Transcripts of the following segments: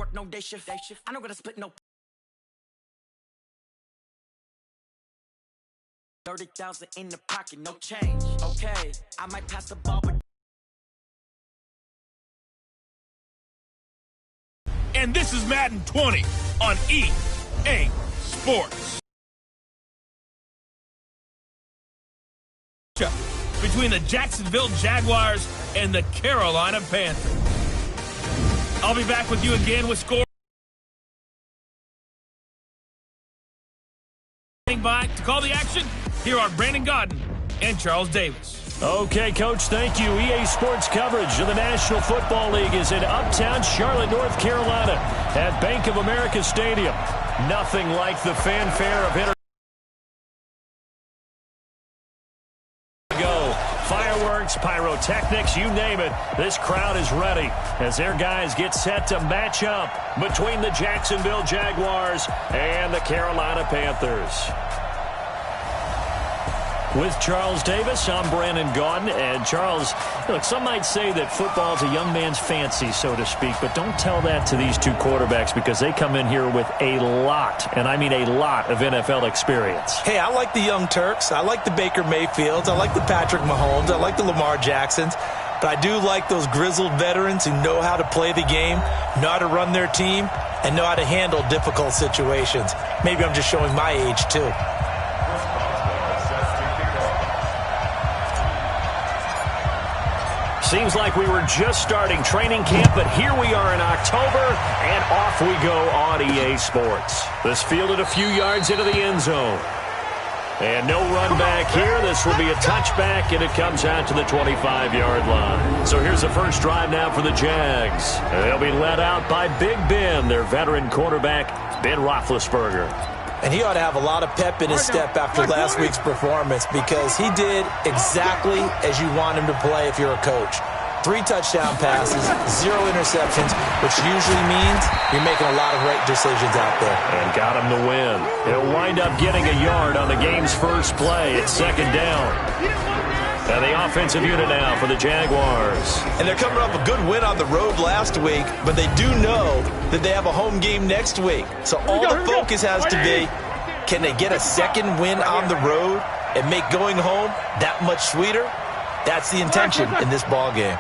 work no day shift. I don't gotta split no 30,000 in the pocket, no change. Okay, I might pass the ball, but and this is Madden 20 on EA Sports. Between the Jacksonville Jaguars and the Carolina Panthers. I'll be back with you again with score. By to call the action, here are Brandon Godden and Charles Davis. Okay, Coach, thank you. EA Sports coverage of the National Football League is in uptown Charlotte, North Carolina at Bank of America Stadium. Nothing like the fanfare of hitter. Fireworks, pyrotechnics, you name it. This crowd is ready as their guys get set to match up between the Jacksonville Jaguars and the Carolina Panthers. With Charles Davis, I'm Brandon Gaudin. And Charles, look, some might say that football is a young man's fancy, so to speak, but don't tell that to these two quarterbacks because they come in here with a lot, and I mean a lot, of NFL experience. Hey, I like the young Turks. I like the Baker Mayfields. I like the Patrick Mahomes. I like the Lamar Jacksons. But I do like those grizzled veterans who know how to play the game, know how to run their team, and know how to handle difficult situations. Maybe I'm just showing my age, too. Seems like we were just starting training camp, but here we are in October, and off we go on EA Sports. This fielded a few yards into the end zone. And no run back here. This will be a touchback, and it comes out to the 25-yard line. So here's the first drive now for the Jags. They'll be led out by Big Ben, their veteran quarterback, Ben Roethlisberger. And he ought to have a lot of pep in his step after last week's performance because he did exactly as you want him to play if you're a coach. 3 touchdown passes, 0 interceptions, which usually means you're making a lot of right decisions out there. And got him to win. He'll wind up getting a yard on the game's first play. It's second down. And the offensive unit now for the Jaguars. And they're coming off a good win on the road last week, but they do know that they have a home game next week. So all the focus has to be, can they get a second win on the road and make going home that much sweeter? That's the intention in this ball game.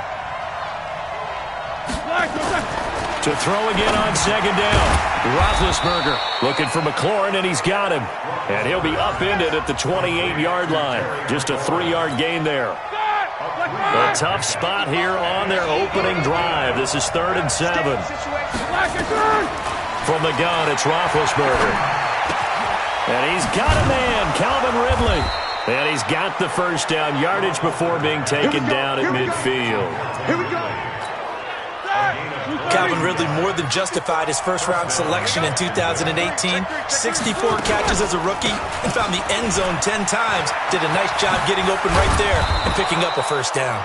To throw again on second down. Roethlisberger looking for McLaurin, and he's got him. And he'll be upended at the 28-yard line. Just a 3-yard gain there. A tough spot here on their opening drive. This is 3rd and 7. From the gun, it's Roethlisberger. And he's got a man, Calvin Ridley. And he's got the first down, yardage before being taken down at midfield. Here we go. Calvin Ridley more than justified his first-round selection in 2018. 64 catches as a rookie and found the end zone 10 times. Did a nice job getting open right there and picking up a first down.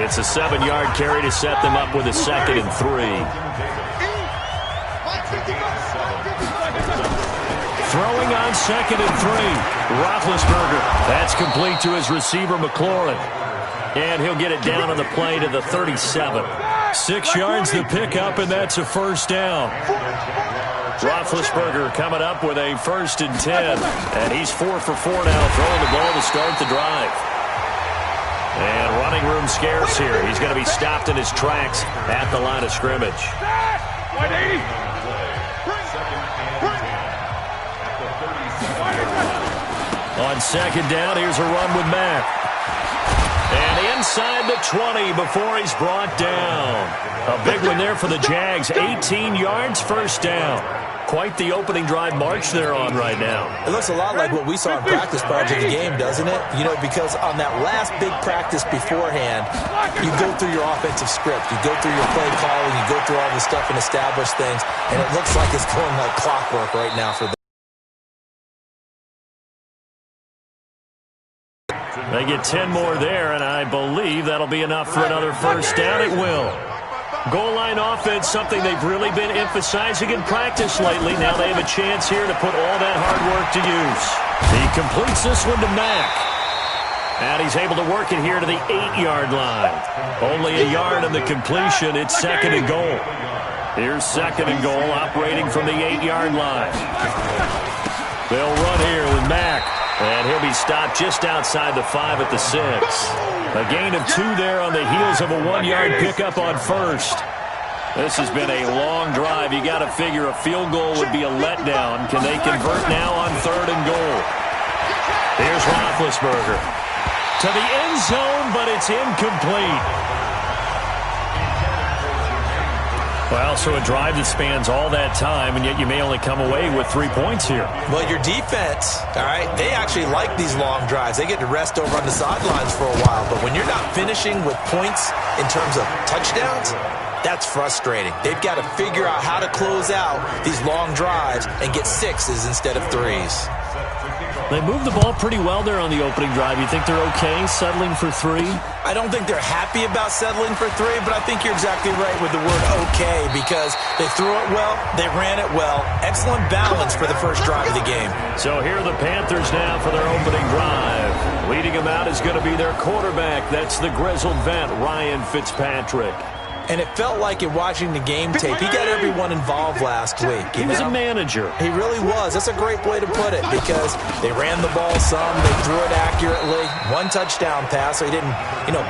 It's a 7-yard carry to set them up with a 2nd and 3. Throwing on 2nd and 3. Roethlisberger. That's complete to his receiver, McLaurin. And he'll get it down on the play to the 37. 6 yards to pick up, and that's a first down. Roethlisberger coming up with a 1st and 10. And he's 4 for 4 now, throwing the ball to start the drive. And running room scarce here. He's going to be stopped in his tracks at the line of scrimmage. On second down, here's a run with Mack. And inside the 20 before he's brought down. A big one there for the Jags. 18 yards, first down. Quite the opening drive march they're on right now. It looks a lot like what we saw in practice prior to the game, doesn't it? You know, because on that last big practice beforehand, you go through your offensive script. You go through your play calling. You go through all this stuff and establish things. And it looks like it's going like clockwork right now for them. They get 10 more there, and I believe that'll be enough for another first down. It will. Goal line offense, something they've really been emphasizing in practice lately. Now they have a chance here to put all that hard work to use. He completes this one to Mack. And he's able to work it here to the 8-yard line. Only a yard on the completion. It's 2nd and goal. Here's 2nd and goal, operating from the 8-yard line. They'll run here with Mack. And he'll be stopped just outside the 5 at the 6. A gain of 2 there on the heels of a 1-yard pickup on first. This has been a long drive. You got to figure a field goal would be a letdown. Can they convert now on 3rd and goal? Here's Roethlisberger. To the end zone, but it's incomplete. Well, so a drive that spans all that time, and yet you may only come away with 3 points here. Well, your defense, all right, they actually like these long drives. They get to rest over on the sidelines for a while. But when you're not finishing with points in terms of touchdowns, that's frustrating. They've got to figure out how to close out these long drives and get 6s instead of 3s. They moved the ball pretty well there on the opening drive. You think they're okay settling for 3? I don't think they're happy about settling for 3, but I think you're exactly right with the word okay, because they threw it well, they ran it well. Excellent balance for the first drive of the game. So here are the Panthers now for their opening drive. Leading them out is going to be their quarterback. That's the grizzled vet, Ryan Fitzpatrick. And it felt like in watching the game tape, he got everyone involved last week. He was a manager. He really was. That's a great way to put it, because they ran the ball some, they threw it accurately. 1 touchdown pass, so he didn't,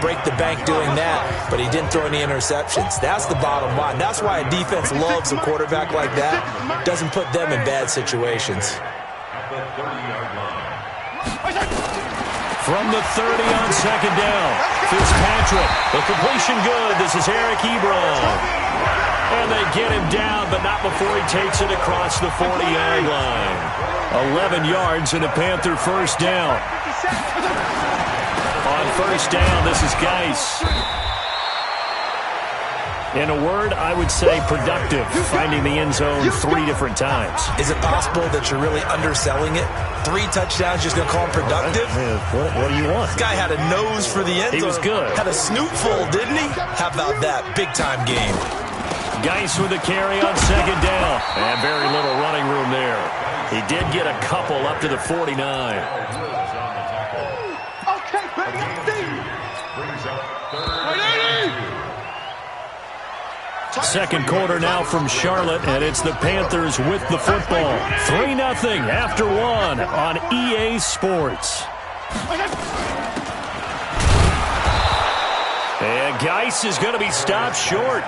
break the bank doing that, but he didn't throw any interceptions. That's the bottom line. That's why a defense loves a quarterback like that. Doesn't put them in bad situations. From the 30 on 2nd down, Fitzpatrick, the completion good. This is Eric Ebron. And they get him down, but not before he takes it across the 40-yard line. 11 yards and a Panther first down. On first down, this is Geis. In a word, I would say productive, finding the end zone 3 different times. Is it possible that you're really underselling it? 3 touchdowns, just going to call him productive? What do you want? This guy had a nose for the end zone. He was good. Had a snoot full, didn't he? How about that? Big-time game. Geis with a carry on 2nd down. And very little running room there. He did get a couple up to the 49. Second quarter now from Charlotte, and it's the Panthers with the football. 3-0 after 1 on EA Sports. And Geis is going to be stopped short,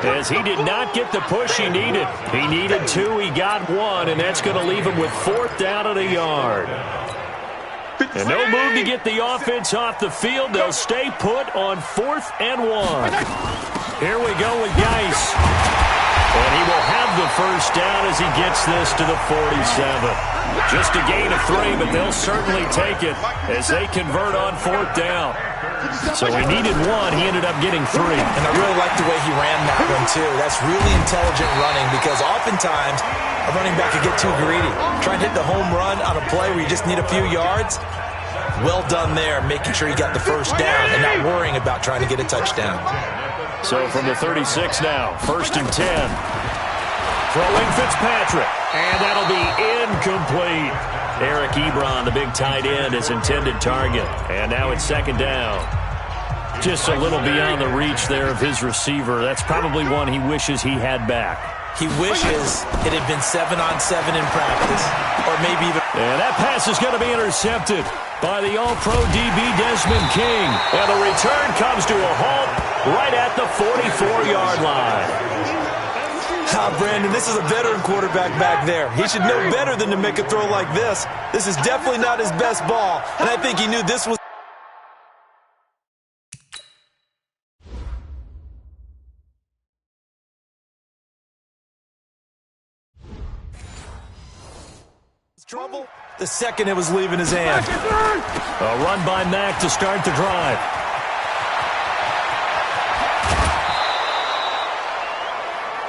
as he did not get the push he needed. He needed 2, he got 1, and that's going to leave him with 4th down at a yard. And no move to get the offense off the field. They'll stay put on 4th and 1. Here we go with Geis. And he will have the first down as he gets this to the 47. Just a gain of 3, but they'll certainly take it as they convert on 4th down. So he needed 1. He ended up getting 3. And I really like the way he ran that one, too. That's really intelligent running, because oftentimes a running back could get too greedy. Try and hit the home run on a play where you just need a few yards. Well done there, making sure he got the first down and not worrying about trying to get a touchdown. So from the 36 now, 1st and 10. Throwing Fitzpatrick, and that'll be incomplete. Eric Ebron, the big tight end, his intended target. And now it's 2nd down. Just a little beyond the reach there of his receiver. That's probably one he wishes he had back. He wishes it had been 7-on-7 in practice, or maybe even... And that pass is going to be intercepted by the All-Pro DB Desmond King. And the return comes to a halt right at the 44-yard line. Brandon, this is a veteran quarterback back there. He should know better than to make a throw like this. This is definitely not his best ball, and I think he knew this was... trouble the second it was leaving his hand. A run by Mack to start the drive.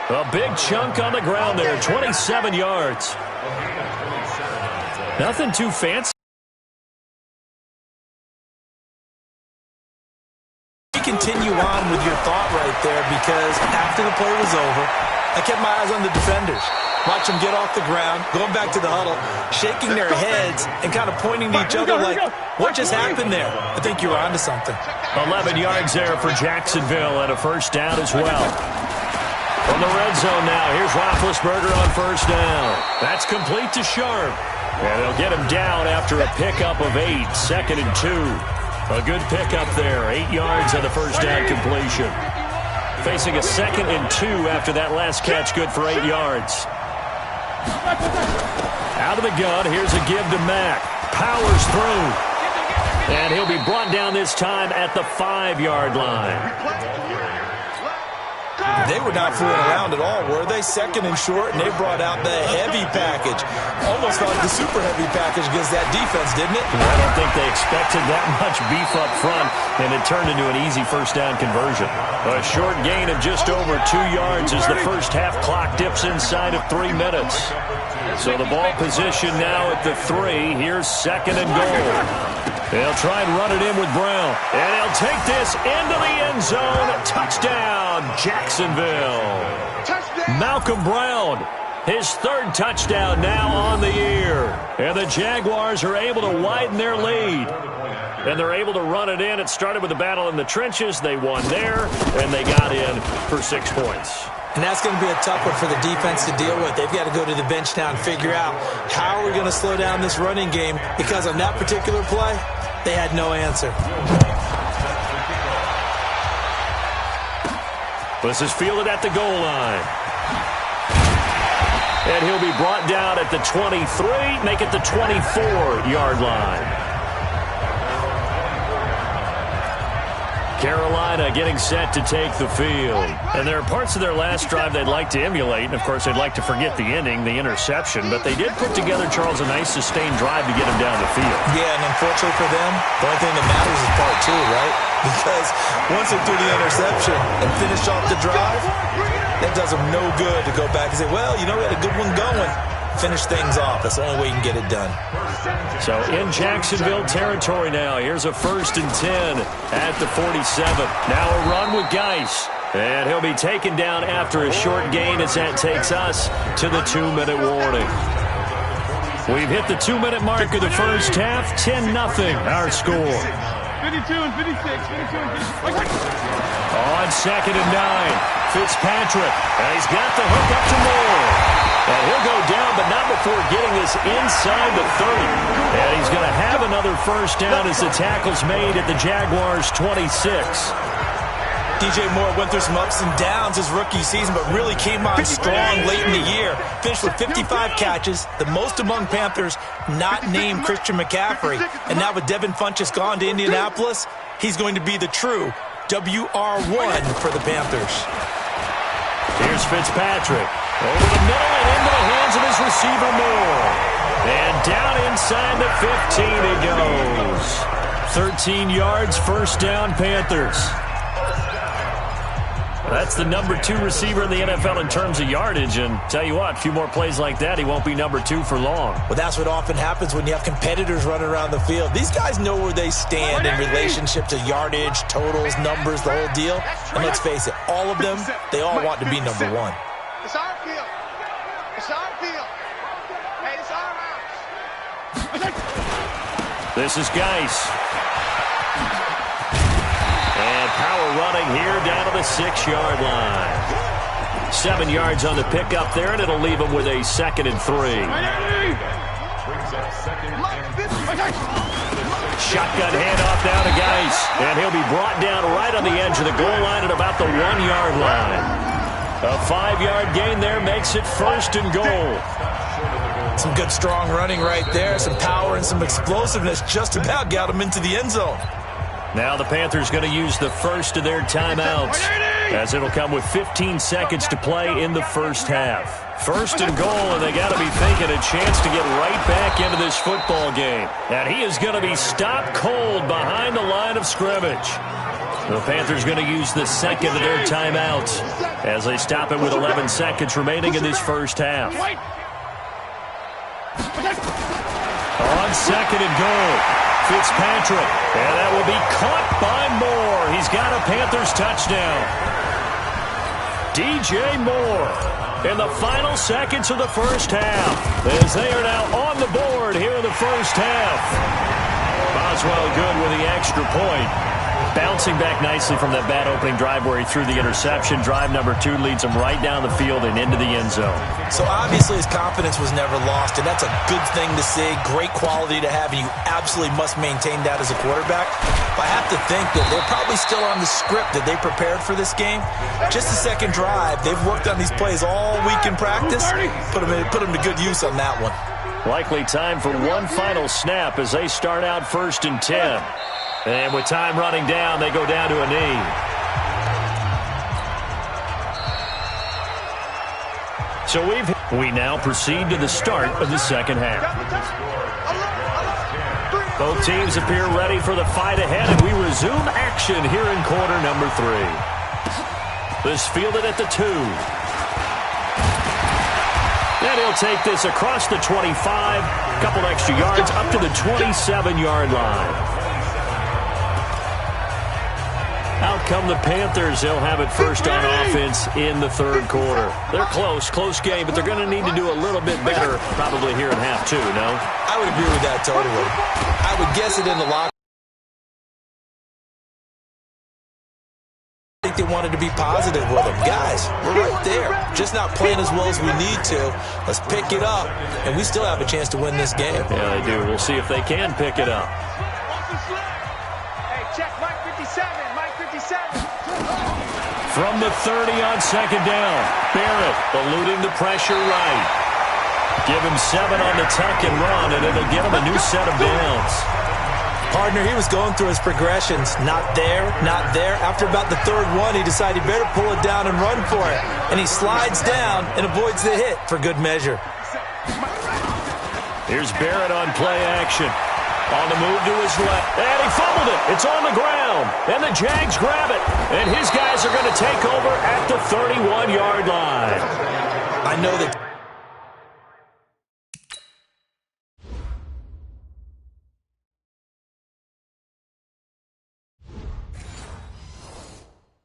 A big chunk on the ground there, 27 yards. Nothing too fancy. Continue on with your thought right there, because after the play was over, I kept my eyes on the defenders. Watch them get off the ground, going back to the huddle, shaking their heads and kind of pointing to each other like, what just happened there? I think you were onto something. 11 yards there for Jacksonville and a first down as well. From the red zone now, here's Roethlisberger on first down. That's complete to Sharp. And they'll get him down after a pickup of 8, 2nd and 2. A good pickup there, 8 yards on the first down completion. Facing a 2nd and 2 after that last catch, good for 8 yards. Out of the gun, here's a give to Mack. Powers through. And he'll be brought down this time at the 5-yard line. They were not fooling around at all, were they? 2nd and short, and they brought out the heavy package. Almost like the super heavy package against that defense, didn't it? I don't think they expected that much beef up front, and it turned into an easy first down conversion. A short gain of just over 2 yards as the first half clock dips inside of 3 minutes. So the ball position now at the 3. Here's 2nd and goal. They'll try and run it in with Brown. And he'll take this into the end zone. Touchdown, Jacksonville. Malcolm Brown, his 3rd touchdown now on the year. And the Jaguars are able to widen their lead. And they're able to run it in. It started with a battle in the trenches. They won there, and they got in for 6 points. And that's going to be a tough one for the defense to deal with. They've got to go to the bench now and figure out how are we going to slow down this running game, because on that particular play, they had no answer. This is fielded at the goal line. And he'll be brought down at the 23, make it the 24-yard line. Carolina getting set to take the field. And there are parts of their last drive they'd like to emulate. And, of course, they'd like to forget the inning, the interception. But they did put together, Charles, a nice sustained drive to get him down the field. Yeah, and unfortunately for them, the only thing that matters is part 2, right? Because once they threw the interception and finished off the drive, that does them no good to go back and say, well, you know, we had a good one going. Finish things off. That's the only way you can get it done. So in Jacksonville territory now. Here's a 1st and 10 at the 47. Now a run with Geis. And he'll be taken down after a short gain as that takes us to the 2-minute warning. We've hit the 2-minute mark of the first half. 10-0 our score. 52 and 56. 52 and 56. On 2nd and 9. Fitzpatrick. And he's got the hook up to Moore. And he'll go down, but not before getting this inside the 30. And he's going to have another first down as the tackle's made at the Jaguars' 26. DJ Moore went through some ups and downs his rookie season, but really came on strong late in the year. Finished with 55 catches, the most among Panthers not named Christian McCaffrey. And now with Devin Funchess gone to Indianapolis, he's going to be the true WR1 for the Panthers. Here's Fitzpatrick. Over the middle and into the hands of his receiver Moore. And down inside the 15 he goes. 13 yards, first down, Panthers. That's the number 2 receiver in the NFL in terms of yardage. And tell you what, a few more plays like that, he won't be number 2 for long. Well, that's what often happens when you have competitors running around the field. These guys know where they stand in relationship to yardage, totals, numbers, the whole deal. And let's face it, all of them, they all want to be number 1. It's our field. It's our field. Hey, it's our house. This is Geis. And power running here down to the 6-yard line. 7 yards on the pickup there, and it'll leave him with a 2nd and 3. Shotgun handoff now to Geis. And he'll be brought down right on the edge of the goal line at about the 1-yard line. A 5-yard gain there makes it 1st and goal. Some good strong running right there. Some power and some explosiveness just about got him into the end zone. Now the Panthers going to use the first of their timeouts, as it'll come with 15 seconds to play in the first half. 1st and goal, and they got to be thinking a chance to get right back into this football game. And he is going to be stopped cold behind the line of scrimmage. The Panthers going to use the 2nd of their timeouts as they stop it with 11 seconds remaining in this first half. On 2nd and goal, Fitzpatrick, and that will be caught by Moore. He's got a Panthers touchdown. DJ Moore in the final seconds of the first half, as they are now on the board here in the first half. Boswell good with the extra point. Bouncing back nicely from that bad opening drive where he threw the interception. Drive number 2 leads him right down the field and into the end zone. So obviously his confidence was never lost, and that's a good thing to see. Great quality to have, and you absolutely must maintain that as a quarterback. But I have to think that they're probably still on the script that they prepared for this game. Just the second drive, they've worked on these plays all week in practice. Put them to good use on that one. Likely time for one final snap as they start out 1st and 10. And with time running down, they go down to a knee. So we now proceed to the start of the second half. Both teams appear ready for the fight ahead, and we resume action here in quarter number 3. This fielded at the 2. And he'll take this across the 25, couple extra yards up to the 27-yard line. Out come the Panthers. They'll have it first on offense in the third quarter. They're close game, but they're going to need to do a little bit better probably here in half 2, no? I would agree with that totally. I would guess it in the locker. I think they wanted to be positive with them. Guys, we're right there. Just not playing as well as we need to. Let's pick it up, and we still have a chance to win this game. Yeah, they do. We'll see if they can pick it up. Hey, check Mike 57. Mike 57. From the 30 on second down. Barrett eluding the pressure right. Give him 7 on the tuck and run, and it'll give him a new set of downs. Partner, he was going through his progressions. Not there, not there. After about the third one, he decided he better pull it down and run for it. And he slides down and avoids the hit for good measure. Here's Barrett on play action. On the move to his left. And he fumbled it. It's on the ground. And the Jags grab it. And his guys are going to take over at the 31-yard line. I know that.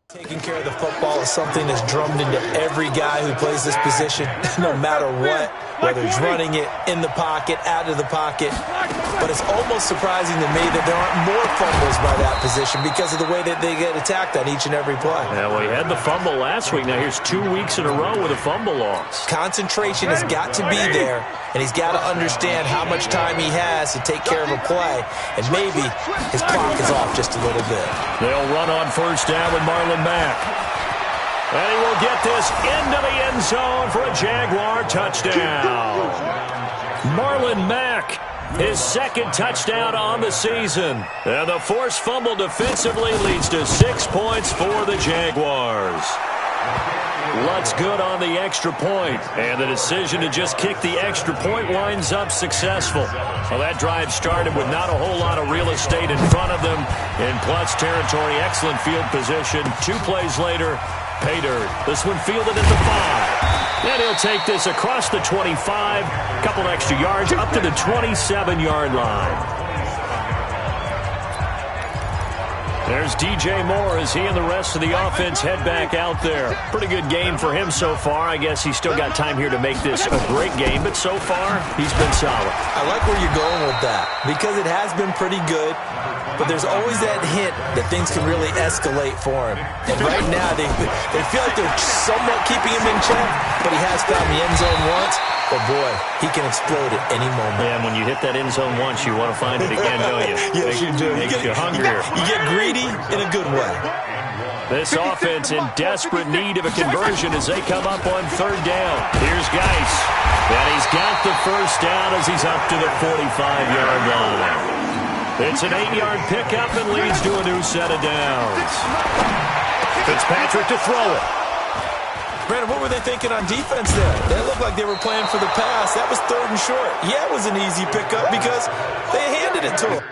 Taking care of the football is something that's drummed into every guy who plays this position, no matter what, whether he's running it, in the pocket, out of the pocket. But it's almost surprising to me that there aren't more fumbles by that position because of the way that they get attacked on each and every play. Yeah, well, he had the fumble last week. Now here's 2 weeks in a row with a fumble loss. Concentration has got to be there, and he's got to understand how much time he has to take care of a play, and maybe his clock is off just a little bit. They'll run on first down with Marlon Mack. And he will get this into the end zone for a Jaguar touchdown. Marlon Mack, his second touchdown on the season. And the forced fumble defensively leads to 6 points for the Jaguars. Lutz good on the extra point, and the decision to just kick the extra point winds up successful. Well, that drive started with not a whole lot of real estate in front of them. In plus territory, excellent field position. 2 plays later, pay dirt. This one fielded at the 5. And he'll take this across the 25, couple extra yards up to the 27-yard line. There's DJ Moore as he and the rest of the offense head back out there. Pretty good game for him so far. I guess he's still got time here to make this a great game, but so far, he's been solid. I like where you're going with that because it has been pretty good, but there's always that hint that things can really escalate for him. And right now, they feel like they're somewhat keeping him in check, but he has found the end zone once. But, boy, he can explode at any moment. Yeah, and when you hit that end zone once, you want to find it again, don't you? Yes, you do. Makes you hungrier. You get greedy in a good way. This offense in desperate need of a conversion as they come up on third down. Here's Geis. And he's got the first down as he's up to the 45-yard line. It's an 8-yard pickup and leads to a new set of downs. Fitzpatrick to throw it. Brandon, what were they thinking on defense there? They looked like they were playing for the pass. That was third and short. Yeah, it was an easy pickup because they handed it to him.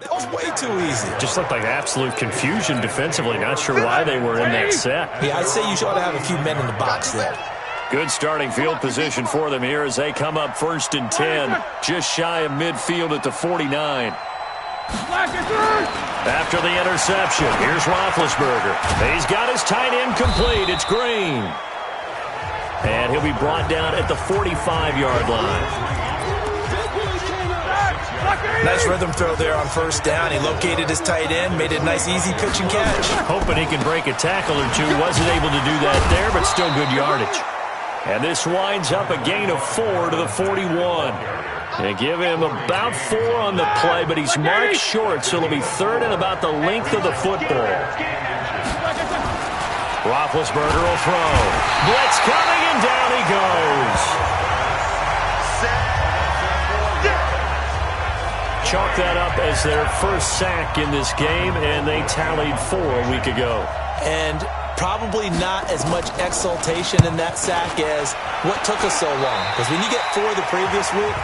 That was way too easy. Just looked like absolute confusion defensively. Not sure why they were in that set. Yeah, I'd say you ought to have a few men in the box there. Good starting field position for them here as they come up 1st and 10, just shy of midfield at the 49. After the interception, here's Roethlisberger. He's got his tight end complete. It's Green. And he'll be brought down at the 45-yard line. Nice rhythm throw there on 1st down. He located his tight end, made a nice easy pitch and catch. Hoping he can break a tackle or two. Wasn't able to do that there, but still good yardage. And this winds up a gain of 4 to the 41. They give him about 4 on the play, but he's marked short, so it'll be 3rd and about the length of the football. Roethlisberger will throw. Blitz coming, and down he goes. Chalk that up as their first sack in this game, and they tallied 4 a week ago. And probably not as much exultation in that sack as what took us so long. Because when you get 4 the previous week,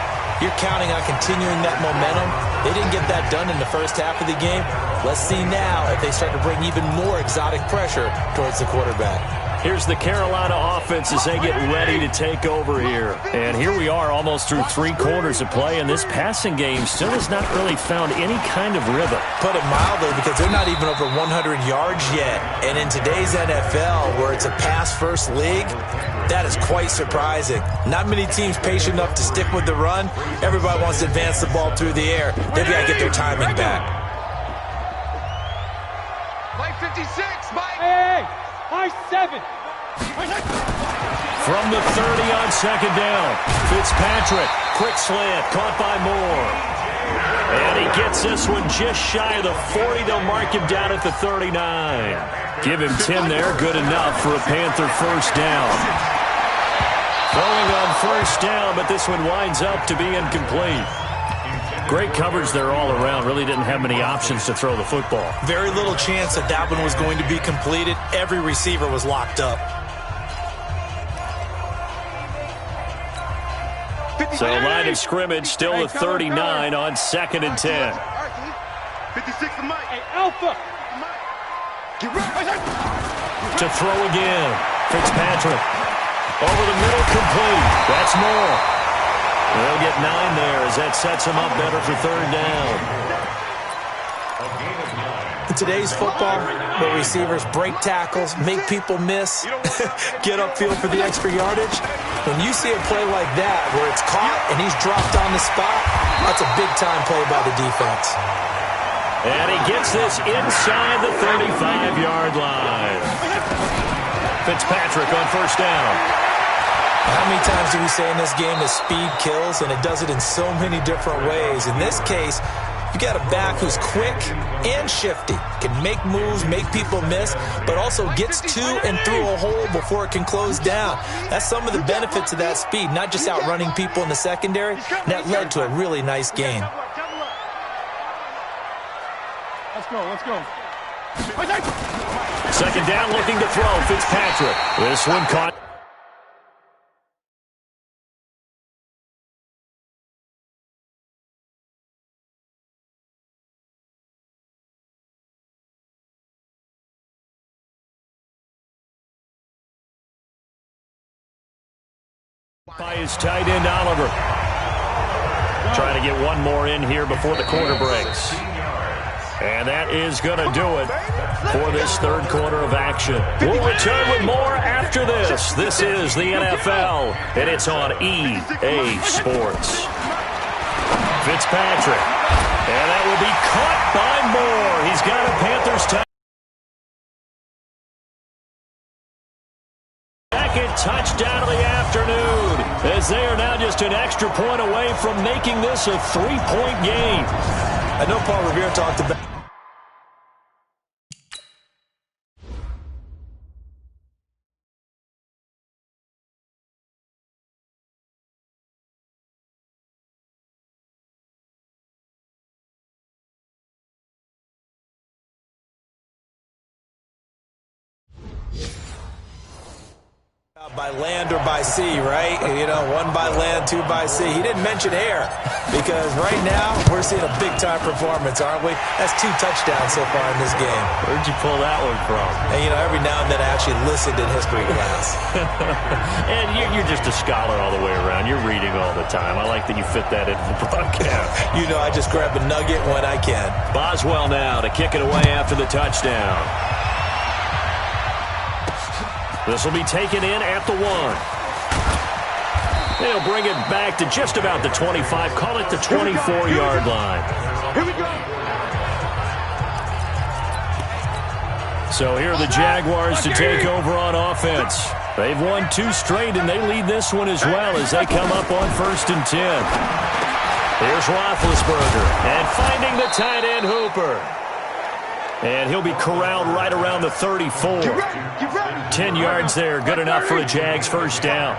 you're counting on continuing that momentum. They didn't get that done in the first half of the game. Let's see now if they start to bring even more exotic pressure towards the quarterback. Here's the Carolina offense as they get ready to take over here. And here we are almost through 3 quarters of play, and this passing game still has not really found any kind of rhythm. Put it mildly, because they're not even over 100 yards yet. And in today's NFL, where it's a pass-first league, that is quite surprising. Not many teams patient enough to stick with the run. Everybody wants to advance the ball through the air. They've got to get their timing back. Mike 56, Mike. Hey, high 7. From the 30 on 2nd down, Fitzpatrick, quick slant, caught by Moore. And he gets this one just shy of the 40. They'll mark him down at the 39. Give him 10 there, good enough for a Panther 1st down. Throwing on 1st down, but this one winds up to be incomplete. Great coverage there all around. Really didn't have many options to throw the football. Very little chance that that one was going to be completed. Every receiver was locked up. So line of scrimmage still the 39 on 2nd and 10. 56 to Mike. Hey, Alpha. To throw again. Fitzpatrick. Over the middle, complete. That's more. They'll get 9 there as that sets them up better for 3rd down. In today's football, where receivers break tackles, make people miss, get upfield for the extra yardage, when you see a play like that where it's caught and he's dropped on the spot, that's a big-time play by the defense. And he gets this inside the 35-yard line. Fitzpatrick on 1st down. How many times do we say in this game that speed kills, and it does it in so many different ways? In this case, you got a back who's quick and shifty, can make moves, make people miss, but also gets to and through a hole before it can close down. That's some of the benefits of that speed, not just outrunning people in the secondary. That led to a really nice gain. Let's go, let's go. 2nd down, looking to throw. Fitzpatrick. This one caught. By his tight end, Oliver. Trying to get one more in here before the quarter breaks. And that is going to do it for this 3rd quarter of action. We'll return with more after this. This is the NFL, and it's on EA Sports. Fitzpatrick. And that will be caught by Moore. He's got a Panthers touchdown. Touchdown of the afternoon, as they are now just an extra point away from making this a 3-point game. I know Paul Revere talked about By land or by sea, right? You know, 1 by land, 2 by sea. He didn't mention air because right now we're seeing a big-time performance, aren't we? That's 2 touchdowns so far in this game. Where'd you pull that one from? And, you know, every now and then I actually listened in history class. And you're just a scholar all the way around. You're reading all the time. I like that you fit that into the broadcast. You know, I just grab a nugget when I can. Boswell now to kick it away after the touchdown. This will be taken in at the 1. They'll bring it back to just about the 25. Call it the 24-yard line. Here we go. So here are the Jaguars to take over on offense. They've won 2 straight, and they lead this one as well as they come up on 1st and 10. Here's Roethlisberger, and finding the tight end Hooper. And he'll be corralled right around the 34. 10 yards there, good enough for a Jags first down.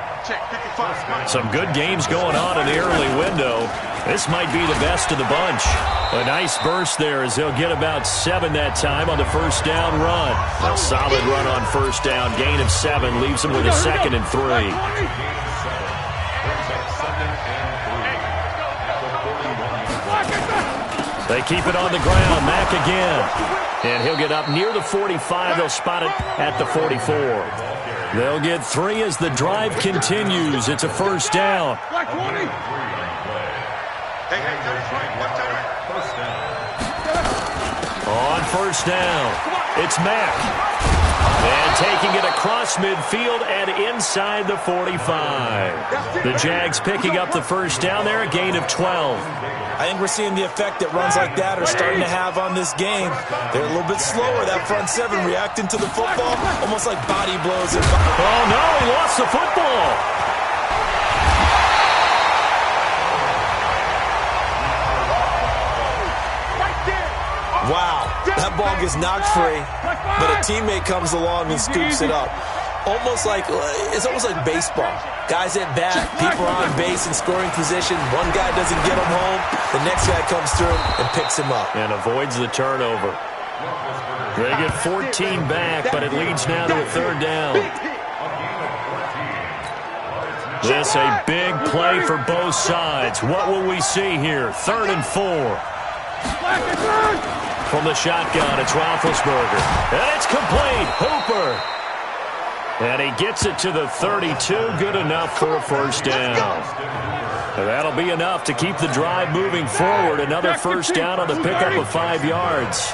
Some good games going on in the early window. This might be the best of the bunch. A nice burst there as they'll get about 7 that time on the first down run. A solid run on first down, gain of 7, leaves them with a 2nd and 3. They keep it on the ground. Mack again. And he'll get up near the 45. They'll spot it at the 44. They'll get 3 as the drive continues. It's a first down. On first down, it's Mack. And taking it across midfield and inside the 45. The Jags picking up the first down there, a gain of 12. I think we're seeing the effect that runs like that are starting to have on this game. They're a little bit slower, that front 7 reacting to the football, almost like body blows. Oh, no, he lost the football. Wow, that ball gets knocked free, but a teammate comes along and scoops it up. It's almost like baseball. Guys at bat, people are on base in scoring position. One guy doesn't get him home. The next guy comes through and picks him up. And avoids the turnover. They get 14 back, but it leads now to a 3rd down. This a big play for both sides. What will we see here? 3rd and 4. From the shotgun, it's Roethlisberger. And it's complete. Hooper. And he gets it to the 32. Good enough for a first down. And that'll be enough to keep the drive moving forward. Another first down on the pickup of 5 yards.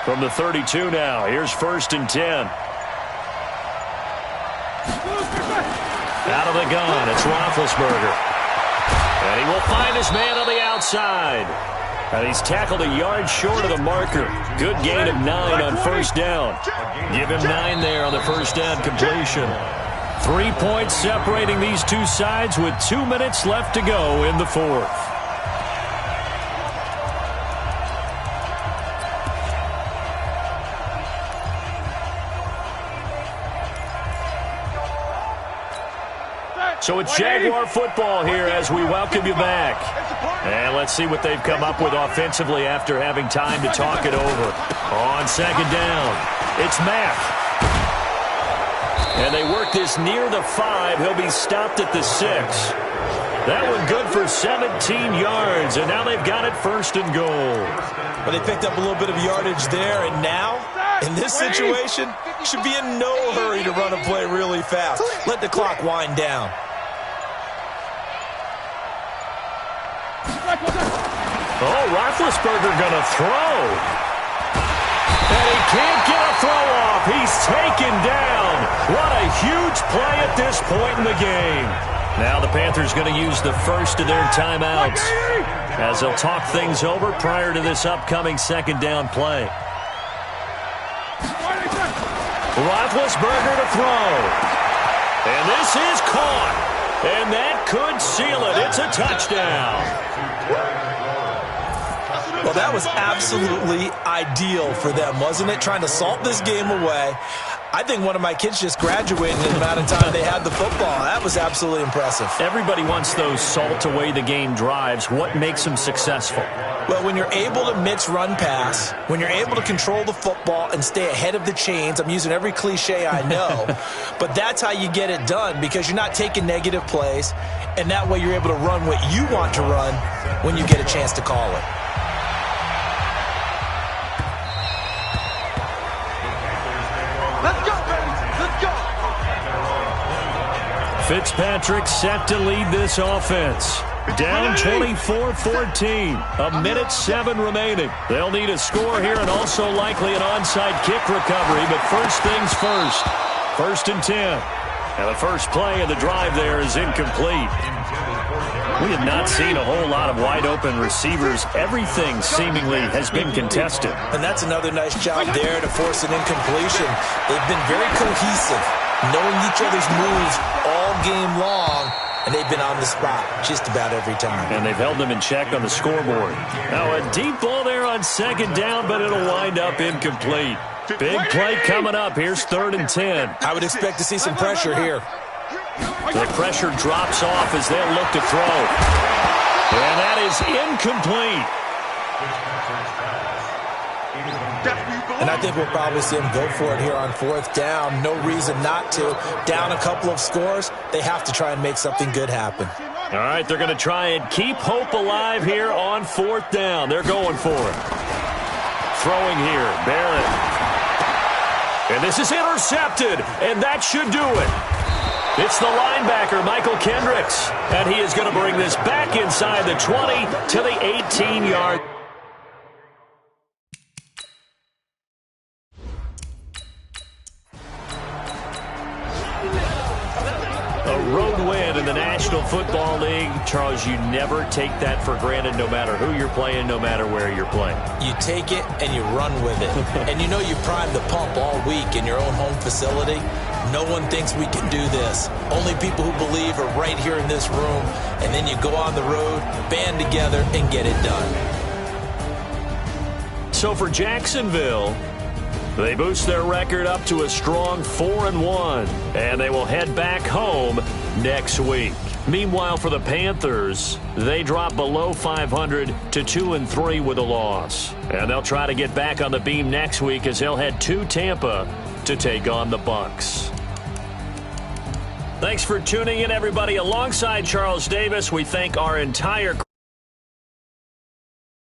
From the 32 now. Here's 1st and 10. Out of the gun, it's Roethlisberger. And he will find his man on the outside. And he's tackled a yard short of the marker. Good gain of 9 on first down. Give him 9 there on the first down completion. 3 points separating these two sides with 2 minutes left to go in the 4th. So it's Jaguar football here as we welcome you back. And let's see what they've come up with offensively after having time to talk it over. On 2nd down, it's Mack. And they work this near the 5. He'll be stopped at the 6. That one good for 17 yards, and now they've got it 1st and goal. But they picked up a little bit of yardage there, and now, in this situation, should be in no hurry to run a play really fast. Let the clock wind down. Oh, Roethlisberger going to throw. And he can't get a throw off. He's taken down. What a huge play at this point in the game. Now the Panthers going to use the first of their timeouts as they'll talk things over prior to this upcoming 2nd down play. Roethlisberger to throw. And this is caught. And that could seal it. It's a touchdown. Well, that was absolutely ideal for them, wasn't it? Trying to salt this game away. I think one of my kids just graduated in the amount of time they had the football. That was absolutely impressive. Everybody wants those salt-away-the-game drives. What makes them successful? Well, when you're able to mix run-pass, when you're able to control the football and stay ahead of the chains, I'm using every cliche I know, but that's how you get it done because you're not taking negative plays, and that way you're able to run what you want to run when you get a chance to call it. Let's go, baby. Let's go. Fitzpatrick set to lead this offense. Down 24-14. A minute 7 remaining. They'll need a score here and also likely an onside kick recovery, but first things first. 1st and 10. And the first play of the drive there is incomplete. We have not seen a whole lot of wide-open receivers. Everything seemingly has been contested. And that's another nice job there to force an incompletion. They've been very cohesive, knowing each other's moves all game long, and they've been on the spot just about every time. And they've held them in check on the scoreboard. Now a deep ball there on 2nd down, but it'll wind up incomplete. Big play coming up. Here's 3rd and 10. I would expect to see some pressure here. The pressure drops off as they'll look to throw. And that is incomplete. And I think we'll probably see them go for it here on 4th down. No reason not to. Down a couple of scores, they have to try and make something good happen. All right, they're going to try and keep hope alive here on 4th down. They're going for it. Throwing here, Barrett. And this is intercepted, and that should do it. It's the linebacker, Michael Kendricks, and he is going to bring this back inside the 20 to the 18-yard. A road win in the National Football League. Charles, you never take that for granted no matter who you're playing, no matter where you're playing. You take it and you run with it. And you know you primed the pump all week in your own home facility. No one thinks we can do this. Only people who believe are right here in this room. And then you go on the road, band together, and get it done. So for Jacksonville, they boost their record up to a strong 4-1, and they will head back home next week. Meanwhile, for the Panthers, they drop below 500 to 2-3 with a loss. And they'll try to get back on the beam next week as they'll head to Tampa to take on the Bucs. Thanks for tuning in, everybody. Alongside Charles Davis, we thank our entire